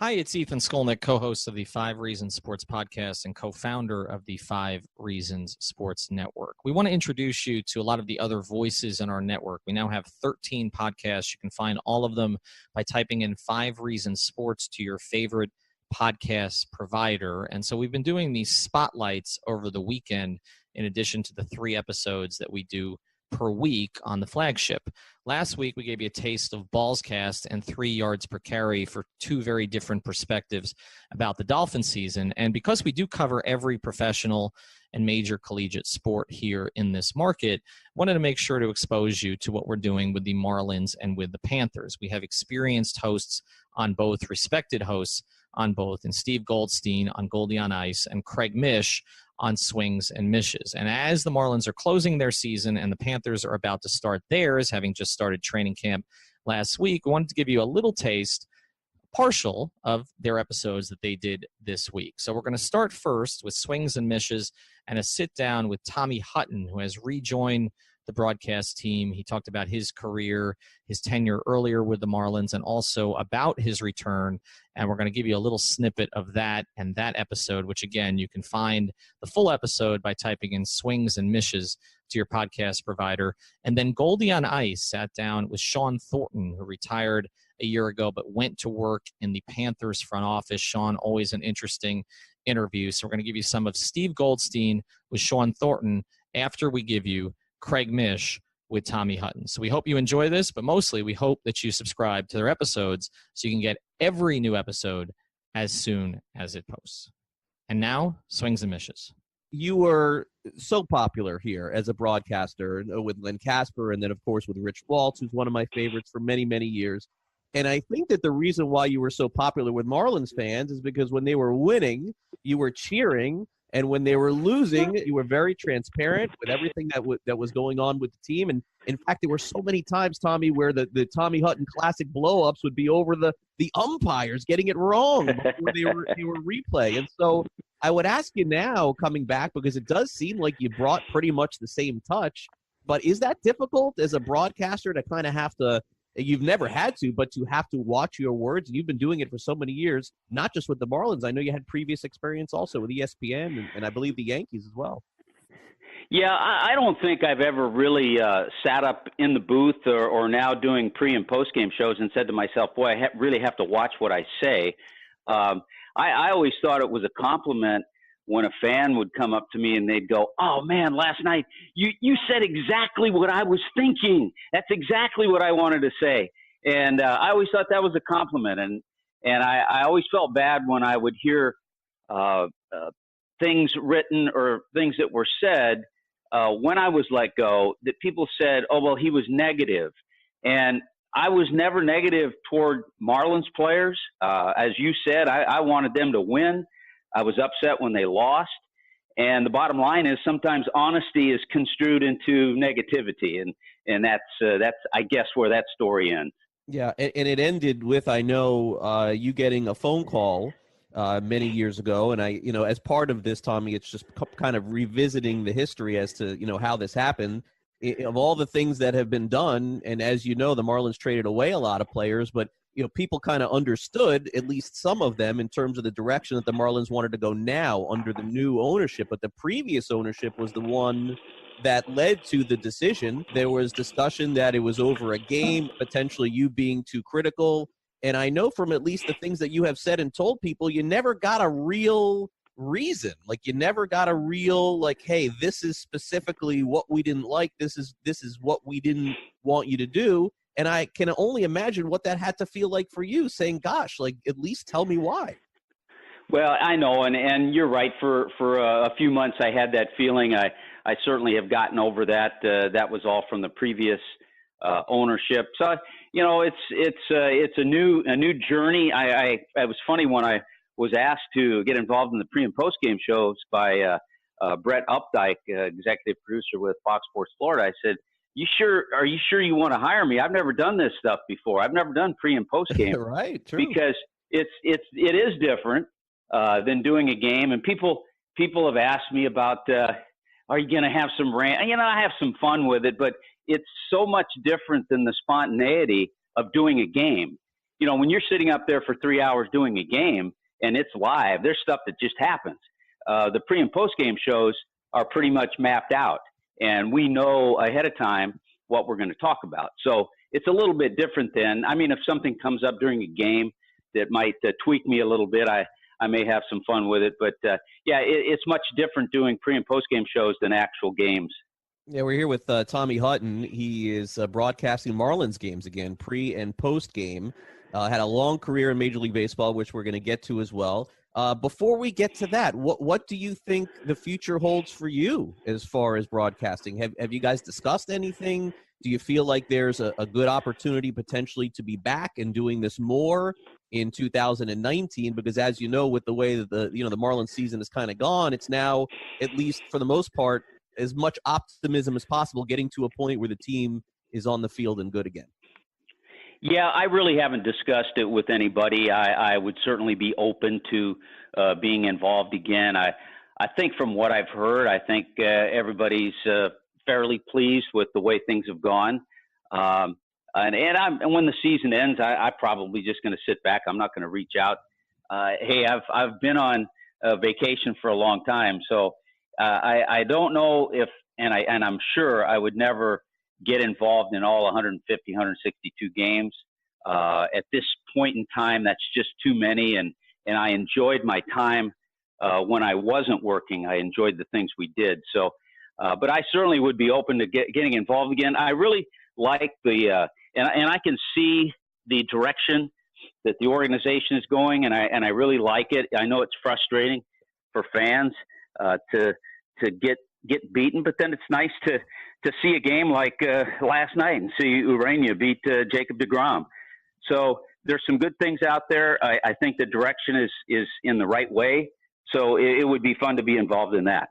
Hi, it's Ethan Skolnick, co-host of the 5 Reasons Sports Podcast and co-founder of the 5 Reasons Sports Network. We want to introduce you to a lot of the other voices in our network. We now have 13 podcasts. You can find all of them by typing in 5 Reasons Sports to your favorite podcast provider. And so we've been doing these spotlights over the weekend in addition to the 3 episodes that we do per week on the flagship. Last week, we gave you a taste of balls cast and 3 yards per carry for 2 very different perspectives about the Dolphin season. And because we do cover every professional and major collegiate sport here in this market, wanted to make sure to expose you to what we're doing with the Marlins and with the Panthers. We have experienced hosts on both, respected hosts on both, and Steve Goldstein on Goldie On Ice and Craig Mish on Swings and Mishes. And as the Marlins are closing their season and the Panthers are about to start theirs, having just started training camp last week, we wanted to give you a little taste, partial, of their episodes that they did this week. So we're going to start first with Swings and Mishes and a sit down with Tommy Hutton, who has rejoined the broadcast team. He talked about his career, his tenure earlier with the Marlins, and also about his return. And we're going to give you a little snippet of that and that episode, which, again, you can find the full episode by typing in Swings and Mishes to your podcast provider. And then Goldie on Ice sat down with Shawn Thornton, who retired a year ago but went to work in the Panthers front office. Shawn, always an interesting interview. So we're going to give you some of Steve Goldstein with Shawn Thornton after we give you Craig Mish with Tommy Hutton. So we hope you enjoy this, but mostly we hope that you subscribe to their episodes so you can get every new episode as soon as it posts. And now, Swings and Mishes. You were so popular here as a broadcaster with Len Casper and then, of course, with Rich Waltz, who's one of my favorites for many, many years. And I think that the reason why you were so popular with Marlins fans is because when they were winning, you were cheering. And when they were losing, you were very transparent with everything that was going on with the team. And in fact, there were so many times, Tommy, where the Tommy Hutton classic blow-ups would be over the umpires getting it wrong before they were replay. And so I would ask you now, coming back, because it does seem like you brought pretty much the same touch. But is that difficult as a broadcaster to kind of have to? You've never had to, but to have to watch your words, and you've been doing it for so many years, not just with the Marlins. I know you had previous experience also with ESPN and I believe the Yankees as well. Yeah, I don't think I've ever really sat up in the booth or now doing pre- and post-game shows and said to myself, boy, I really have to watch what I say. I always thought it was a compliment when a fan would come up to me and they'd go, oh, man, last night you said exactly what I was thinking. That's exactly what I wanted to say. And I always thought that was a compliment. And I always felt bad when I would hear things written or things that were said when I was let go that people said, oh, well, he was negative. And I was never negative toward Marlins players. As you said, I wanted them to win. I was upset when they lost. And the bottom line is sometimes honesty is construed into negativity. And that's I guess, where that story ends. Yeah, and it ended with, I know, you getting a phone call many years ago. And as part of this, Tommy, it's just kind of revisiting the history as to, how this happened. Of all the things that have been done, and as you know, the Marlins traded away a lot of players, but people kind of understood, at least some of them, in terms of the direction that the Marlins wanted to go now under the new ownership. But the previous ownership was the one that led to the decision. There was discussion that it was over a game, potentially you being too critical. And I know from at least the things that you have said and told people, you never got a real reason. Like, you never got a real, like, hey, this is specifically what we didn't like. This is what we didn't want you to do. And I can only imagine what that had to feel like for you, saying, gosh, like, at least tell me why. Well, I know, and you're right. For a few months, I had that feeling. I certainly have gotten over that. That was all from the previous ownership. So, it's a new journey. It was funny when I was asked to get involved in the pre and post game shows by Brett Updike, executive producer with Fox Sports Florida. I said, Are you sure you want to hire me? I've never done this stuff before. I've never done pre and post game. Right, true. Because it is different than doing a game. And people have asked me about, are you going to have some rant? I have some fun with it, but it's so much different than the spontaneity of doing a game. when you're sitting up there for 3 hours doing a game and it's live, there's stuff that just happens. The pre and post game shows are pretty much mapped out, and we know ahead of time what we're going to talk about. So it's a little bit different than, if something comes up during a game that might tweak me a little bit, I may have some fun with it. But it's much different doing pre and post game shows than actual games. Yeah, we're here with Tommy Hutton. He is broadcasting Marlins games again, pre and post game. Had a long career in Major League Baseball, which we're going to get to as well. Before we get to that, what do you think the future holds for you as far as broadcasting? Have you guys discussed anything? Do you feel like there's a good opportunity potentially to be back and doing this more in 2019? Because as you know, with the way that the Marlins season is kind of gone, it's now, at least for the most part, as much optimism as possible getting to a point where the team is on the field and good again. Yeah, I really haven't discussed it with anybody. I would certainly be open to being involved again. I think from what I've heard, I think everybody's fairly pleased with the way things have gone. And when the season ends, I'm probably just going to sit back. I'm not going to reach out. Hey, I've been on vacation for a long time, so I don't know if, and I'm sure I would never get involved in all 150, 162 games. At this point in time, that's just too many. And I enjoyed my time when I wasn't working. I enjoyed the things we did. So, but I certainly would be open to getting involved again. I really like and I can see the direction that the organization is going, and I really like it. I know it's frustrating for fans to get beaten, but then it's nice to see a game like last night and see Urania beat Jacob deGrom. So there's some good things out there. I think the direction is in the right way. So it would be fun to be involved in that.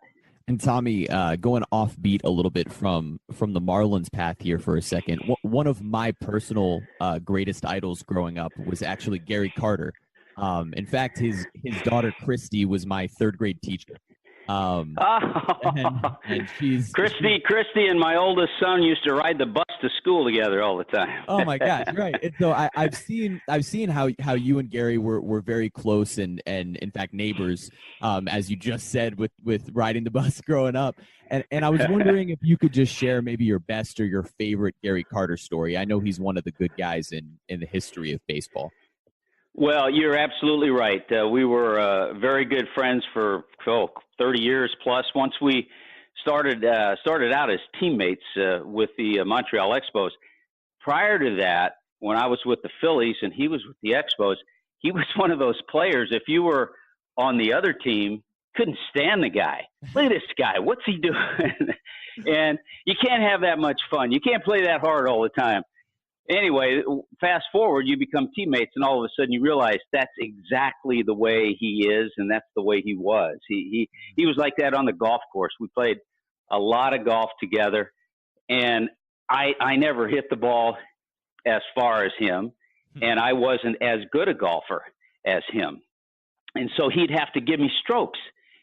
And Tommy, going offbeat a little bit from the Marlins path here for a second, one of my personal greatest idols growing up was actually Gary Carter. In fact, his daughter Christy was my third grade teacher. And she's Christy and my oldest son used to ride the bus to school together all the time. Oh my gosh, right. And so I've seen how you and Gary were very close and in fact neighbors, as you just said, with riding the bus growing up. And I was wondering if you could just share maybe your best or your favorite Gary Carter story. I know he's one of the good guys in the history of baseball. Well, you're absolutely right. We were very good friends for 30 years plus. Once we started out as teammates with the Montreal Expos. Prior to that, when I was with the Phillies and he was with the Expos, he was one of those players. If you were on the other team, couldn't stand the guy. Look at this guy. What's he doing? And you can't have that much fun. You can't play that hard all the time. Anyway, fast forward, you become teammates, and all of a sudden you realize that's exactly the way he is, and that's the way he was. He was like that on the golf course. We played a lot of golf together, and I never hit the ball as far as him, and I wasn't as good a golfer as him. And so he'd have to give me strokes.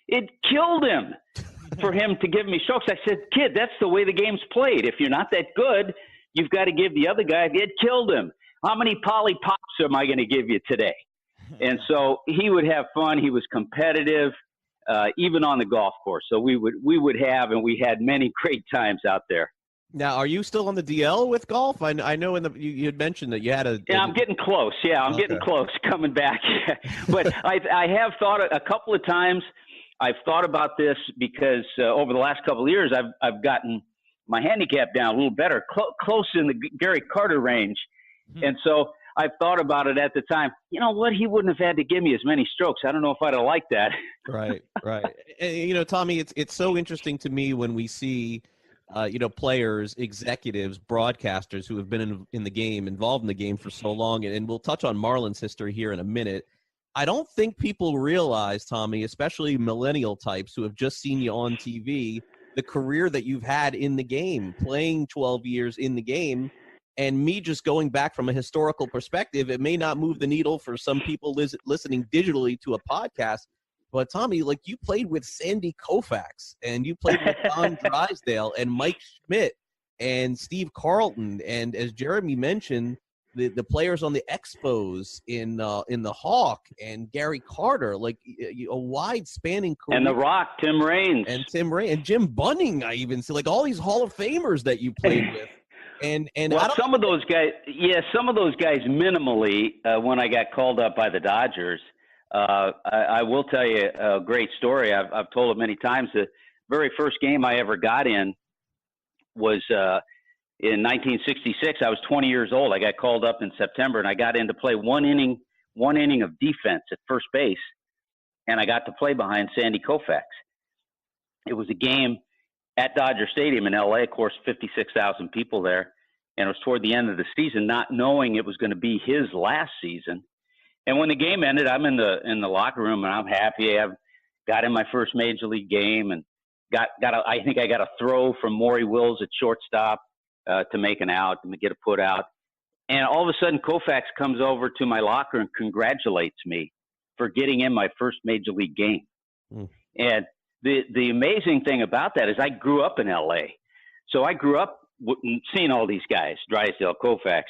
It killed him for him to give me strokes. I said, kid, that's the way the game's played. If you're not that good, you've got to give the other guy. It killed him. How many Polly Pops am I going to give you today? And so he would have fun. He was competitive, even on the golf course. So we would have, and we had many great times out there. Now, are you still on the DL with golf? I know you had mentioned that you had a. Yeah, I'm getting close. Yeah, I'm getting close coming back. But I have thought a couple of times. I've thought about this because over the last couple of years, I've gotten my handicap down a little better, close in the Gary Carter range. And so I've thought about it at the time. You know what? He wouldn't have had to give me as many strokes. I don't know if I'd have liked that. Right. And, Tommy, it's so interesting to me when we see, players, executives, broadcasters who have been in the game, involved in the game for so long. And we'll touch on Marlins history here in a minute. I don't think people realize, Tommy, especially millennial types who have just seen you on TV, the career that you've had in the game, playing 12 years in the game. And me just going back from a historical perspective, it may not move the needle for some people listening digitally to a podcast. But, Tommy, like, you played with Sandy Koufax, and you played with Don Drysdale and Mike Schmidt and Steve Carlton. And as Jeremy mentioned, the players on the Expos in the Hawk and Gary Carter, like a wide spanning career. And The Rock, Tim Raines. And Jim Bunning, I even see, like all these Hall of Famers that you played with. And well, some of those guys minimally, when I got called up by the Dodgers, I will tell you a great story. I've told it many times. The very first game I ever got in was in 1966. I was 20 years old. I got called up in September, and I got in to play one inning of defense at first base, and I got to play behind Sandy Koufax. It was a game at Dodger Stadium in L.A., of course, 56,000 people there, and it was toward the end of the season, not knowing it was going to be his last season. And when the game ended, I'm in the locker room, and I'm happy. I've got in my first major league game, and I think I got a throw from Maury Wills at shortstop to make an out, and to get a put out. And all of a sudden, Koufax comes over to my locker and congratulates me for getting in my first major league game. And the amazing thing about that is I grew up in L.A. So I grew up seeing all these guys, Drysdale, Koufax,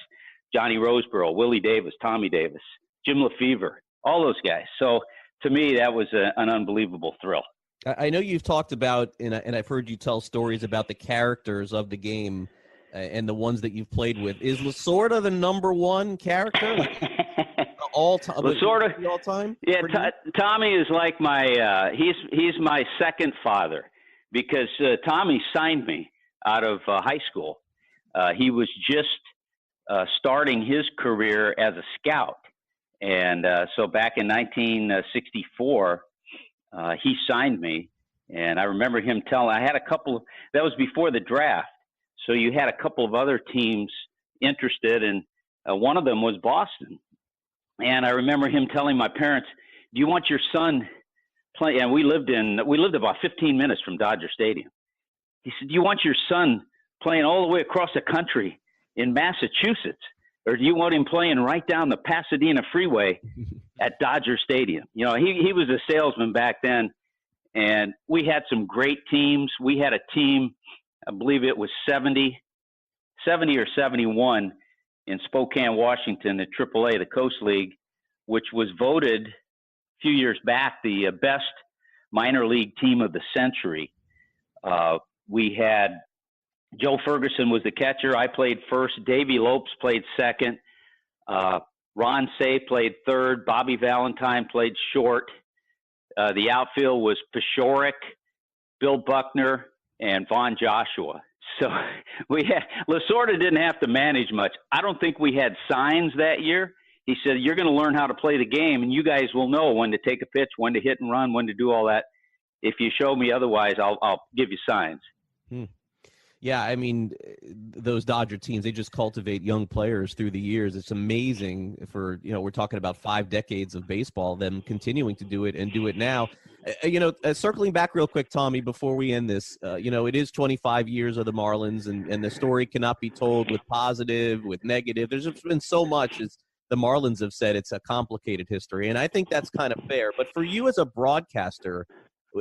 Johnny Roseboro, Willie Davis, Tommy Davis, Jim Lefevre, all those guys. So to me, that was an unbelievable thrill. I know you've talked about, and I've heard you tell stories about the characters of the game and the ones that you've played with. Is Lasorda the number one character? Like, all time? Lasorda, all time? Yeah, Tommy is like my he's my second father, because Tommy signed me out of high school. He was just starting his career as a scout, and so back in 1964, he signed me, and I remember him telling. I had a couple. That was before the draft, so you had a couple of other teams interested, and one of them was Boston. And I remember him telling my parents, "Do you want your son play?" And we lived about 15 minutes from Dodger Stadium. He said, "Do you want your son playing all the way across the country in Massachusetts, or do you want him playing right down the Pasadena freeway at Dodger Stadium?" You know, he was a salesman back then, and we had some great teams. We had a team, I believe it was 70 or 71 in Spokane, Washington at AAA, the Coast League, which was voted a few years back the best minor league team of the century. We had Joe Ferguson was the catcher. I played first. Davey Lopes played second. Ron Say played third. Bobby Valentine played short. The outfield was Peshoric, Bill Buckner, and Vaughn Joshua. So Lasorda didn't have to manage much. I don't think we had signs that year. He said, "You're going to learn how to play the game, and you guys will know when to take a pitch, when to hit and run, when to do all that. If you show me otherwise, I'll give you signs." Yeah, I mean, those Dodger teams, they just cultivate young players through the years. It's amazing for, we're talking about 5 decades of baseball, them continuing to do it and do it now. Circling back real quick, Tommy, before we end this, it is 25 years of the Marlins, and the story cannot be told with positive, with negative. There's just been so much, as the Marlins have said, it's a complicated history, and I think that's kind of fair. But for you as a broadcaster,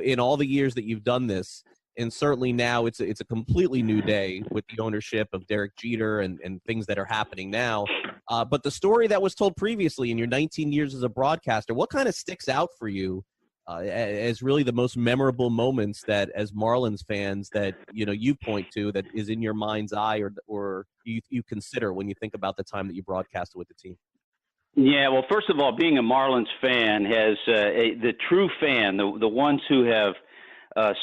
in all the years that you've done this, and certainly now it's a completely new day with the ownership of Derek Jeter and things that are happening now. But the story that was told previously in your 19 years as a broadcaster, what kind of sticks out for you as really the most memorable moments that, as Marlins fans, that you point to, that is in your mind's eye or you consider when you think about the time that you broadcasted with the team? Yeah, well, first of all, being a Marlins fan has the true fan, the ones who have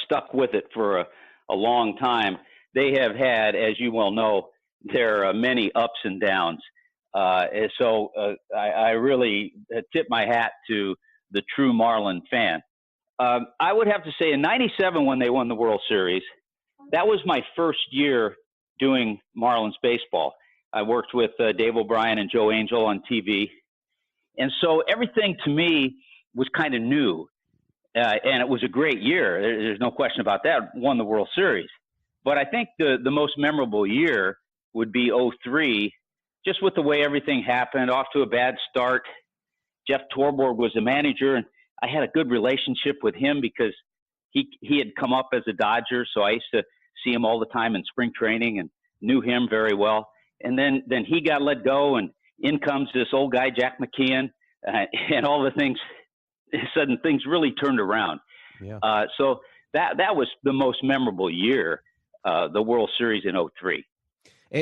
stuck with it for a long time, they have had, as you well know, there are many ups and downs. So I really tip my hat to the true Marlin fan. I would have to say in '97, when they won the World Series, that was my first year doing Marlins baseball. I worked with Dave O'Brien and Joe Angel on TV. And so everything to me was kind of new. And it was a great year. There's no question about that. Won the World Series. But I think the most memorable year would be '03, just with the way everything happened, off to a bad start. Jeff Torborg was the manager, and I had a good relationship with him because he had come up as a Dodger, so I used to see him all the time in spring training and knew him very well. And then he got let go, and in comes this old guy, Jack McKeon, and all the things, sudden things really turned around. Yeah. So that was the most memorable year, the World Series in '03.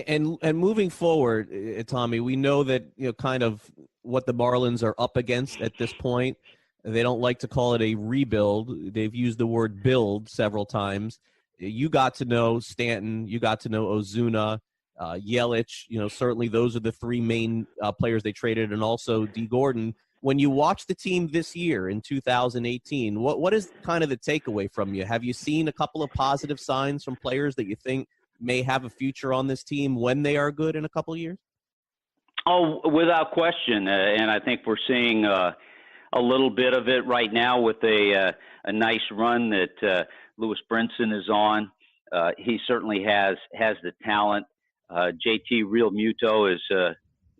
And moving forward, Tommy, we know that, kind of what the Marlins are up against at this point. They don't like to call it a rebuild. They've used the word build several times. You got to know Stanton. You got to know Ozuna, Yelich. Certainly those are the three main players they traded, and also D. Gordon. When you watch the team this year in 2018, what is kind of the takeaway from you? Have you seen a couple of positive signs from players that you think may have a future on this team when they are good in a couple of years? Oh, without question. And I think we're seeing a little bit of it right now with a nice run that Lewis Brinson is on. He certainly has the talent. JT Realmuto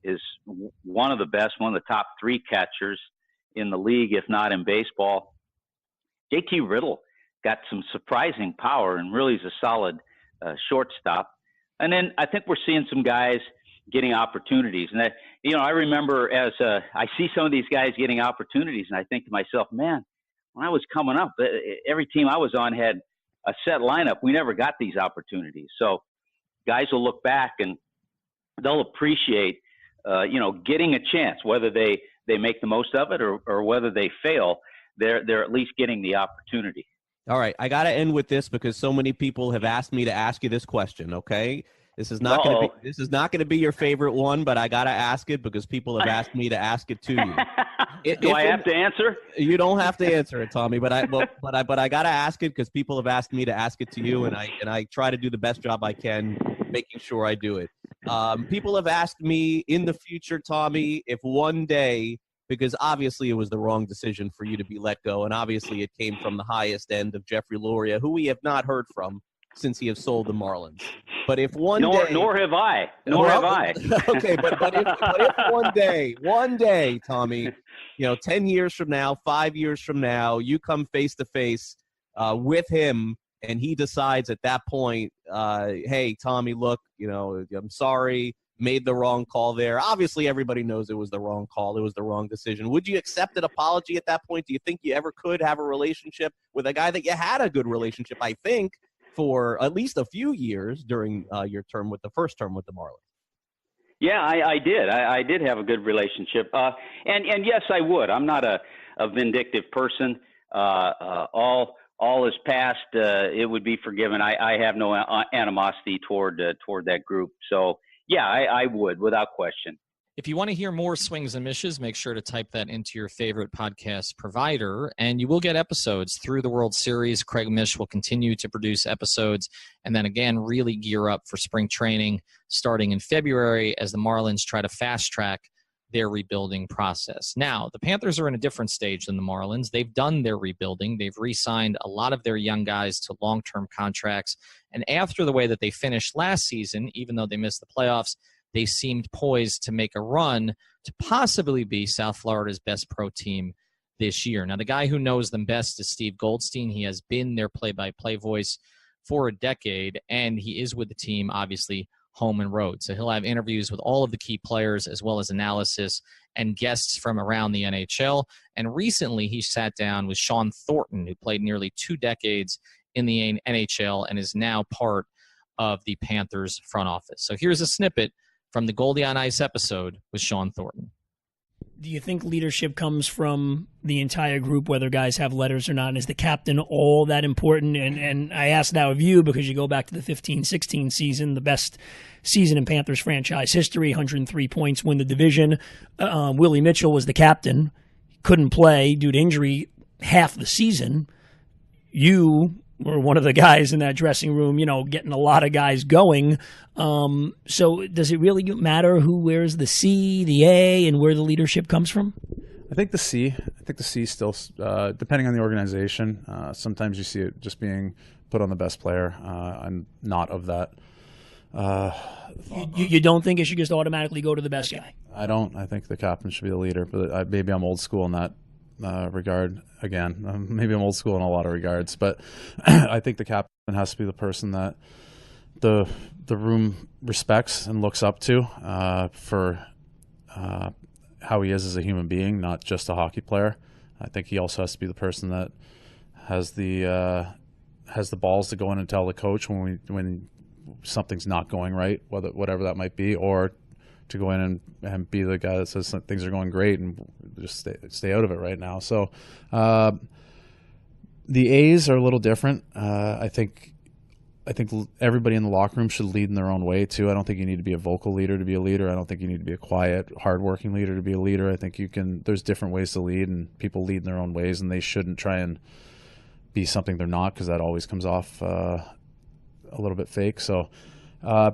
is one of the best, one of the top three catchers in the league, if not in baseball. JT Riddle got some surprising power and really is a solid shortstop. And then I think we're seeing some guys getting opportunities. And I remember as I see some of these guys getting opportunities, and I think to myself, man, when I was coming up, every team I was on had a set lineup. We never got these opportunities. So guys will look back and they'll appreciate, getting a chance, whether they make the most of it or whether they fail, they're at least getting the opportunity. All right, I got to end with this because so many people have asked me to ask you this question, okay? This is not going to be your favorite one, but I got to ask it because people have asked me to ask it to you. Do I have to answer? You don't have to answer it, Tommy, but I got to ask it because people have asked me to ask it to you, and I try to do the best job I can making sure I do it. People have asked me in the future, Tommy, if one day, because obviously it was the wrong decision for you to be let go, and obviously it came from the highest end of Jeffrey Loria, who we have not heard from since he has sold the Marlins. But if one day... Nor have I. Have I. Okay, but if one day, Tommy, 10 years from now, 5 years from now, you come face to face with him, and he decides at that point, hey, Tommy, look, I'm sorry, made the wrong call there. Obviously, everybody knows it was the wrong call. It was the wrong decision. Would you accept an apology at that point? Do you think you ever could have a relationship with a guy that you had a good relationship, I think, for at least a few years during your term with the first term with the Marlins? Yeah, I did. I did have a good relationship. And yes, I would. I'm not a vindictive person. All is past. It would be forgiven. I have no animosity toward that group. So, yeah, I would, without question. If you want to hear more Swings and Mishes, make sure to type that into your favorite podcast provider, and you will get episodes through the World Series. Craig Mish will continue to produce episodes, and then again, really gear up for spring training starting in February as the Marlins try to fast-track their rebuilding process. Now, the Panthers are in a different stage than the Marlins. They've done their rebuilding. They've re-signed a lot of their young guys to long-term contracts, and after the way that they finished last season, even though they missed the playoffs, they seemed poised to make a run to possibly be South Florida's best pro team this year. Now, the guy who knows them best is Steve Goldstein. He has been their play-by-play voice for a decade, and he is with the team, obviously, home and road. So he'll have interviews with all of the key players as well as analysis and guests from around the NHL. And recently, he sat down with Shawn Thornton, who played nearly 2 decades in the NHL and is now part of the Panthers front office. So here's a snippet from the Goldie On Ice episode with Shawn Thornton. Do you think leadership comes from the entire group, whether guys have letters or not? Is the captain all that important? And I ask now of you because you go back to the 15-16 season, the best season in Panthers franchise history, 103 points, win the division. Willie Mitchell was the captain, couldn't play due to injury half the season. You were one of the guys in that dressing room, getting a lot of guys going. So does it really matter who wears the C, the A, and where the leadership comes from? I think the C still, depending on the organization, sometimes you see it just being put on the best player. I'm not of that. You don't think it should just automatically go to the best guy? I don't. I think the captain should be the leader, but maybe I'm old school in that regard. Again, maybe I'm old school in a lot of regards, but I think the captain has to be the person that the room respects and looks up to for how he is as a human being, not just a hockey player. I think he also has to be the person that has the balls to go in and tell the coach when something's not going right, whatever that might be, or to go in and be the guy that says things are going great and just stay out of it right now. So the A's are a little different. I think everybody in the locker room should lead in their own way too. I don't think you need to be a vocal leader to be a leader. I don't think you need to be a quiet, hardworking leader to be a leader. I think there's different ways to lead, and people lead in their own ways, and they shouldn't try and be something they're not, because that always comes off a little bit fake. So I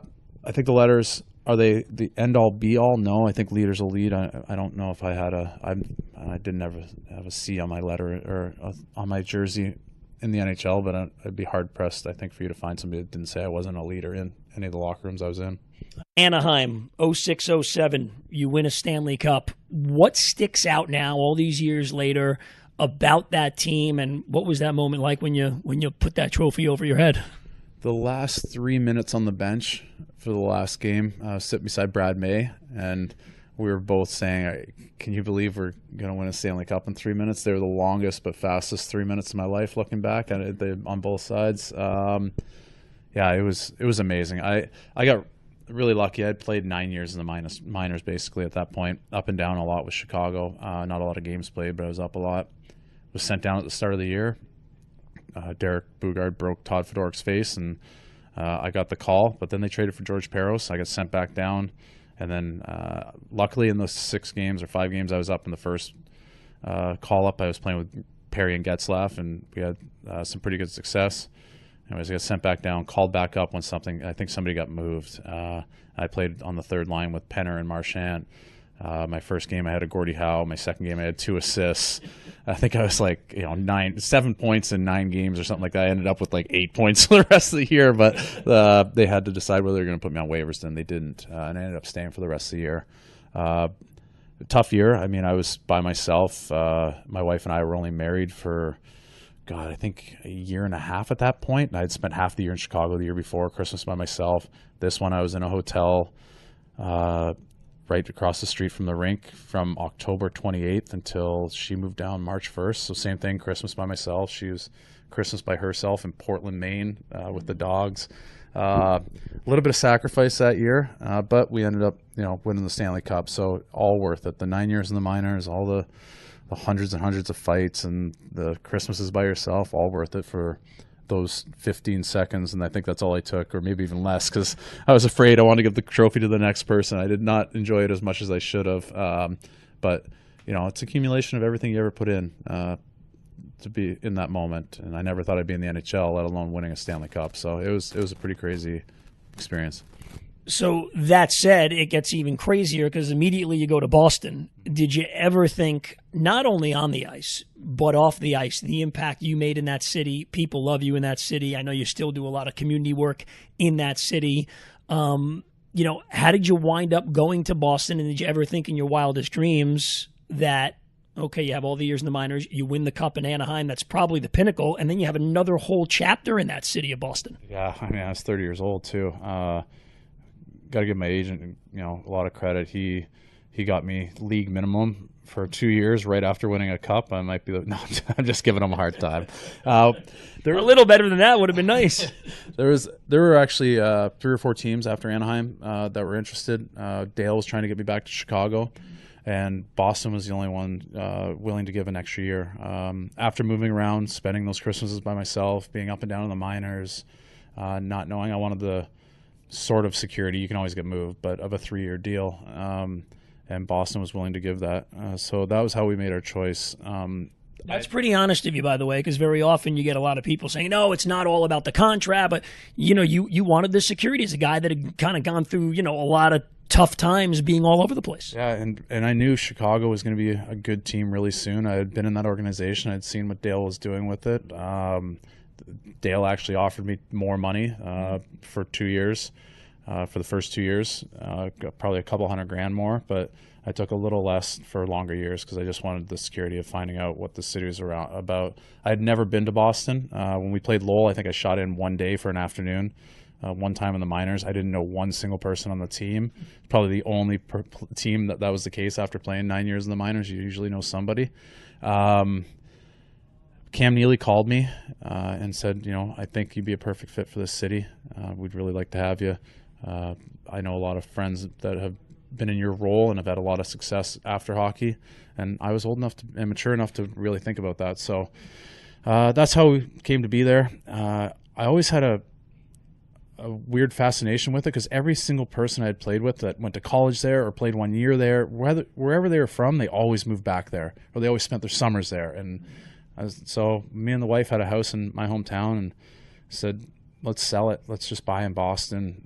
think the letters, are they the end all be all? No, I think leaders will lead. I don't know if I didn't ever have a C on my letter or on my jersey in the NHL, but I'd be hard pressed, I think, for you to find somebody that didn't say I wasn't a leader in any of the locker rooms I was in. Anaheim, 06-07, you win a Stanley Cup. What sticks out now, all these years later, about that team, and what was that moment like when you put that trophy over your head? The last 3 minutes on the bench for the last game, sit beside Brad May, and we were both saying, can you believe we're going to win a Stanley Cup in 3 minutes? They were the longest but fastest 3 minutes of my life, looking back at it, on both sides. Yeah, it was amazing. I got really lucky. I'd played 9 years in the minors basically at that point, up and down a lot with Chicago. Not a lot of games played, but I was up a lot. Was sent down at the start of the year. Derek Bugard broke Todd Fedoruk's face, and I got the call, but then they traded for George Peros. I got sent back down, and then luckily in the 6 games or 5 games I was up in the first call-up, I was playing with Perry and Getzlaff, and we had some pretty good success. Anyways, I got sent back down, called back up when I think somebody got moved. I played on the third line with Penner and Marchand. My first game I had a Gordie Howe. My second game I had 2 assists. I think I was like 7 points in 9 games or something like that. I ended up with like 8 points for the rest of the year, but they had to decide whether they were going to put me on waivers. Then they didn't, and I ended up staying for the rest of the year. Tough year. I mean, I was by myself. My wife and I were only married for, I think a year and a half at that point. And I had spent half the year in Chicago the year before, Christmas by myself. This one I was in a hotel right across the street from the rink from October 28th until she moved down March 1st. So same thing, Christmas by myself. She was Christmas by herself in Portland, Maine with the dogs. A little bit of sacrifice that year, but we ended up winning the Stanley Cup. So all worth it. The 9 years in the minors, all the hundreds and hundreds of fights, and the Christmases by yourself, all worth it for those 15 seconds. And I think that's all I took, or maybe even less, because I was afraid I wanted to give the trophy to the next person. I did not enjoy it as much as I should have. But it's accumulation of everything you ever put in to be in that moment. And I never thought I'd be in the NHL, let alone winning a Stanley Cup. So it was a pretty crazy experience. So that said, it gets even crazier because immediately you go to Boston. Did you ever think, not only on the ice, but off the ice, the impact you made in that city? People love you in that city. I know you still do a lot of community work in that city. How did you wind up going to Boston? And did you ever think in your wildest dreams that, okay, you have all the years in the minors, you win the Cup in Anaheim, that's probably the pinnacle, and then you have another whole chapter in that city of Boston? Yeah, I mean, I was 30 years old too. Got to give my agent, a lot of credit. He got me league minimum for 2 years right after winning a cup. I might be no, I'm just giving him a hard time. A little better than that would have been nice. There were actually 3 or 4 teams after Anaheim that were interested. Dale was trying to get me back to Chicago, and Boston was the only one willing to give an extra year. After moving around, spending those Christmases by myself, being up and down in the minors, not knowing I wanted the sort of security, you can always get moved, but of a 3-year deal, and Boston was willing to give that. So that was how we made our choice. That's pretty honest of you, by the way, because very often you get a lot of people saying, no, it's not all about the contract, but you wanted the security as a guy that had kind of gone through a lot of tough times being all over the place. Yeah, and I knew Chicago was going to be a good team really soon. I had been in that organization. I'd seen what Dale was doing with it. Dale actually offered me more money for 2 years, for the first 2 years, probably a couple $100,000 more, but I took a little less for longer years because I just wanted the security of finding out what the city was about. I had never been to Boston. When we played Lowell, I think I shot in one day for an afternoon. one time in the minors. I didn't know one single person on the team. Probably the only team that was the case after playing 9 years in the minors. You usually know somebody. Cam Neely called me and said, I think you'd be a perfect fit for this city. We'd really like to have you. I know a lot of friends that have been in your role and have had a lot of success after hockey. And I was old enough and mature enough to really think about that. So that's how we came to be there. I always had a weird fascination with it because every single person I had played with that went to college there or played 1 year there, wherever they were from, they always moved back there, or they always spent their summers there. And so me and the wife had a house in my hometown and said, let's sell it. Let's just buy in Boston.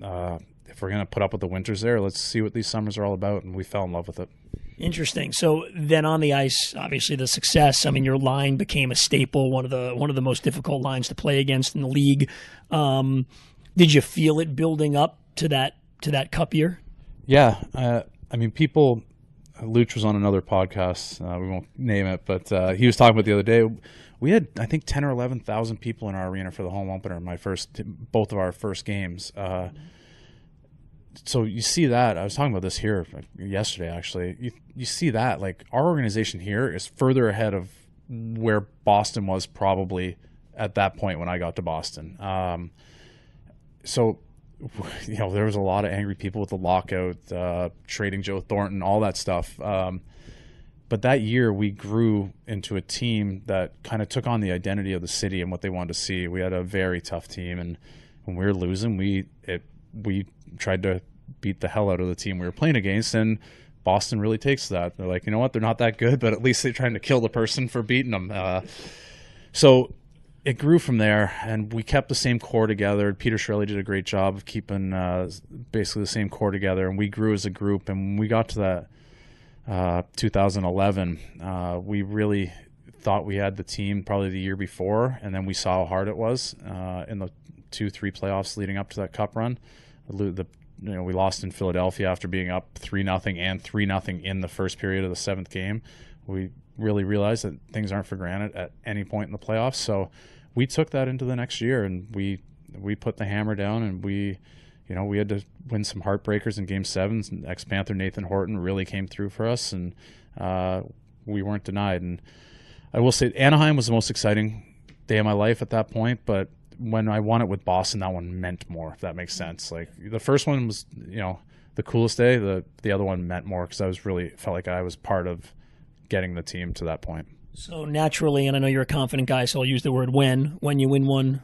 If we're going to put up with the winters there, let's see what these summers are all about. And we fell in love with it. Interesting. So then on the ice, obviously the success, I mean, your line became a staple, one of the most difficult lines to play against in the league. Did you feel it building up to that cup year? Yeah. I mean, Luch was on another podcast. We won't name it, but he was talking about the other day. We had, I think, 10 or 11,000 people in our arena for the home opener. Both of our first games. So you see that. I was talking about this here yesterday, actually. You see that. Like, our organization here is further ahead of where Boston was probably at that point when I got to Boston. So, there was a lot of angry people with the lockout, trading Joe Thornton, all that stuff. But that year we grew into a team that kind of took on the identity of the city and what they wanted to see. We had a very tough team, and when we were losing, we tried to beat the hell out of the team we were playing against, and Boston really takes that. They're like, you know what, they're not that good, but at least they're trying to kill the person for beating them. So it grew from there, and we kept the same core together. Peter Shirley did a great job of keeping basically the same core together, and we grew as a group. And when we got to that 2011, we really thought we had the team probably the year before, and then we saw how hard it was in the 2-3 playoffs leading up to that cup run. We lost in Philadelphia after being up 3-0 and 3-0 in the first period of the seventh game. We really realized that things aren't for granted at any point in the playoffs. So we took that into the next year, and we put the hammer down, and we had to win some heartbreakers in Game 7. Ex-Panther Nathan Horton really came through for us, and we weren't denied. And I will say Anaheim was the most exciting day of my life at that point, but when I won it with Boston, that one meant more, if that makes sense. Like, the first one was, the coolest day. The other one meant more because felt like I was part of getting the team to that point. So naturally, and I know you're a confident guy, so I'll use the word when you win one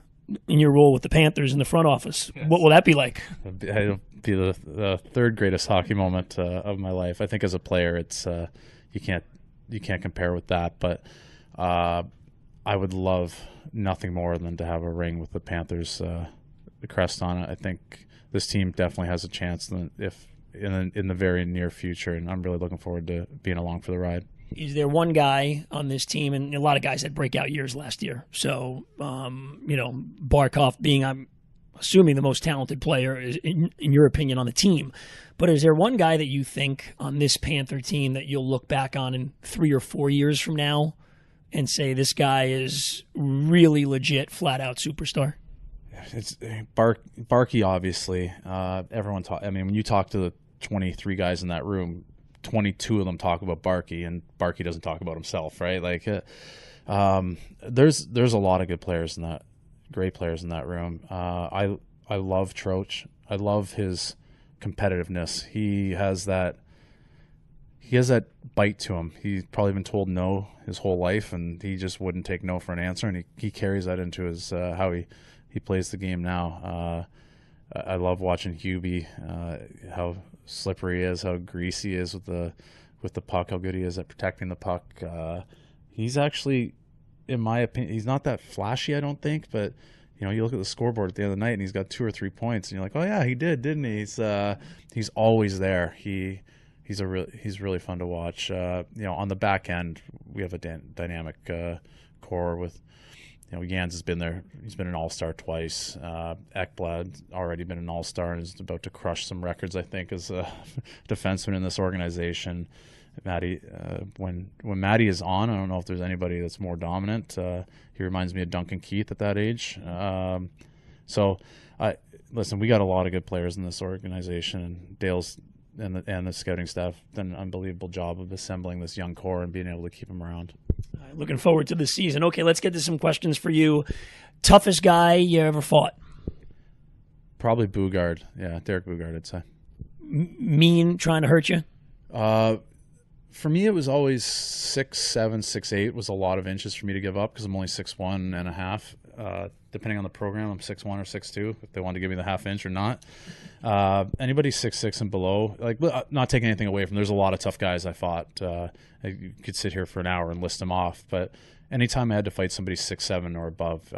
in your role with the Panthers in the front office, yes. What will that be like? It'll be the third greatest hockey moment of my life. I think as a player, it's you can't compare with that, but I would love nothing more than to have a ring with the Panthers, the crest on it. I think this team definitely has a chance if in the very near future, and I'm really looking forward to being along for the ride. Is there one guy on this team, and a lot of guys had breakout years last year, so Barkov being, I'm assuming, the most talented player in your opinion on the team, but is there one guy that you think on this Panther team that you'll look back on in 3 or 4 years from now and say this guy is really legit, flat-out superstar? It's Barkey, obviously. When you talk to the 23 guys in that room, 22 of them talk about Barkey, and Barkey doesn't talk about himself, right? Like, there's a lot of good players in that, great players in that room. I love Troach. I love his competitiveness. He has that bite to him. He's probably been told no his whole life, and he just wouldn't take no for an answer, and he carries that into his how he plays the game now. I love watching Hubie, how slippery he is, how greasy he is with the puck, how good he is at protecting the puck. He's actually, in my opinion, he's not that flashy, I don't think, but you look at the scoreboard at the end of the night and he's got 2 or 3 points, and you're like, oh yeah, he did, didn't he? He's always there. He's really fun to watch. On the back end, we have a dynamic core with, Jans has been there. He's been an all-star twice. Ekblad already been an all-star and is about to crush some records, I think, as a defenseman in this organization. Matty, when Matty is on, I don't know if there's anybody that's more dominant. He reminds me of Duncan Keith at that age. So listen, we got a lot of good players in this organization, and Dale's and the scouting staff done an unbelievable job of assembling this young core and being able to keep them around. Looking forward to the season. Okay, let's get to some questions for you. Toughest guy you ever fought? Probably Bugard. Yeah, Derek Bugard, I'd say. Mean, trying to hurt you? For me, it was always 6'7", 6'8" was a lot of inches for me to give up because I'm only 6'1" and a half. Depending on the program, I'm 6'1" or 6'2", if they want to give me the half inch or not. Anybody 6'6" and below, like, not taking anything away from, there's a lot of tough guys I fought. You could sit here for an hour and list them off, but anytime I had to fight somebody 6'7" or above,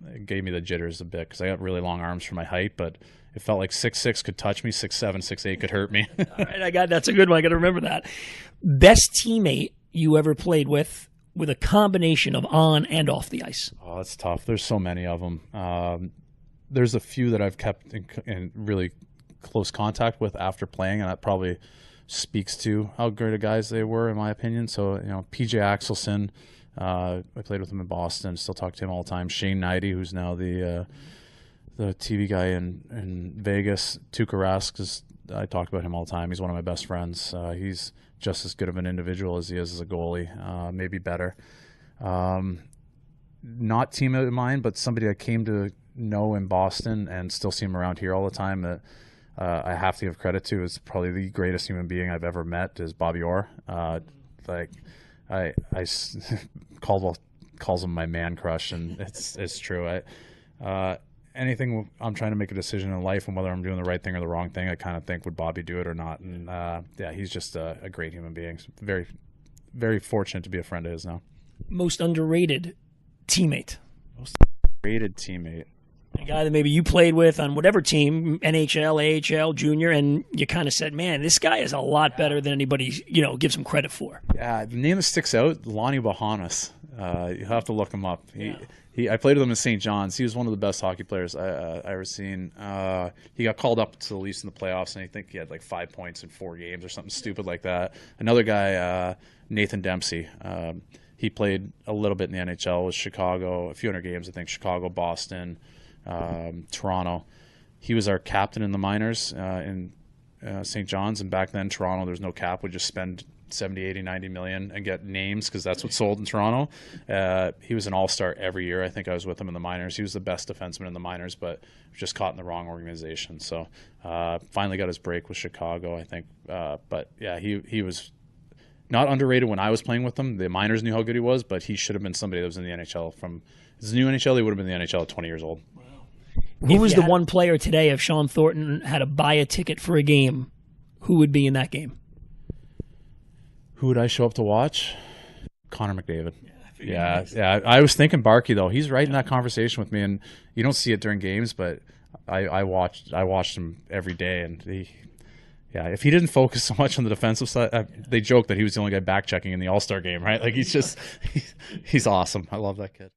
it gave me the jitters a bit because I got really long arms for my height, but it felt like 6'6" could touch me, 6'7", 6'8" could hurt me. All right, that's a good one. I got to remember that. Best teammate you ever played with a combination of on and off the ice? Oh, that's tough. There's so many of them. There's a few that I've kept in really close contact with after playing, and that probably speaks to how great of guys they were, in my opinion. So, PJ Axelson, I played with him in Boston, still talk to him all the time. Shane Knighty, who's now the TV guy in Vegas. Tuukka Rask, I talk about him all the time. He's one of my best friends. He's just as good of an individual as he is as a goalie, maybe better. Not teammate of mine, but somebody I came to know in Boston and still see him around here all the time that I have to give credit to is probably the greatest human being I've ever met is Bobby Orr. I calls him my man crush, and it's true. Anything I'm trying to make a decision in life and whether I'm doing the right thing or the wrong thing, I kind of think, would Bobby do it or not? And he's just a great human being. Very, very fortunate to be a friend of his now. Most underrated teammate? Most underrated teammate. A guy that maybe you played with on whatever team, NHL, AHL, junior, and you kind of said, man, this guy is a lot better than anybody, gives him credit for. Yeah, the name that sticks out, Lonnie Bahanas. You have to look him up. I played with him in St. John's. He was one of the best hockey players I ever seen. He got called up to the Leafs in the playoffs, and I think he had like 5 points in 4 games or something stupid like that. Another guy, Nathan Dempsey. He played a little bit in the NHL with Chicago, a few hundred games, I think, Chicago, Boston, Toronto. He was our captain in the minors in St. John's, and back then Toronto, there was no cap. We'd just spend 70, 80, 90 million and get names because that's what sold in Toronto. He was an all-star every year. I think I was with him in the minors. He was the best defenseman in the minors, but just caught in the wrong organization. So finally got his break with Chicago, I think. But yeah, he was not underrated when I was playing with him. The minors knew how good he was, but he should have been somebody that was in the NHL. From his new NHL, he would have been in the NHL at 20 years old. Who was the one player today, if Shawn Thornton had to buy a ticket for a game, who would be in that game? Who would I show up to watch? Connor McDavid. Yeah. I was thinking Barkey, though. He's right in that conversation with me, and you don't see it during games, but I watched him every day, and if he didn't focus so much on the defensive side, they joke that he was the only guy back checking in the All-Star game, right? Like he's awesome. I love that kid.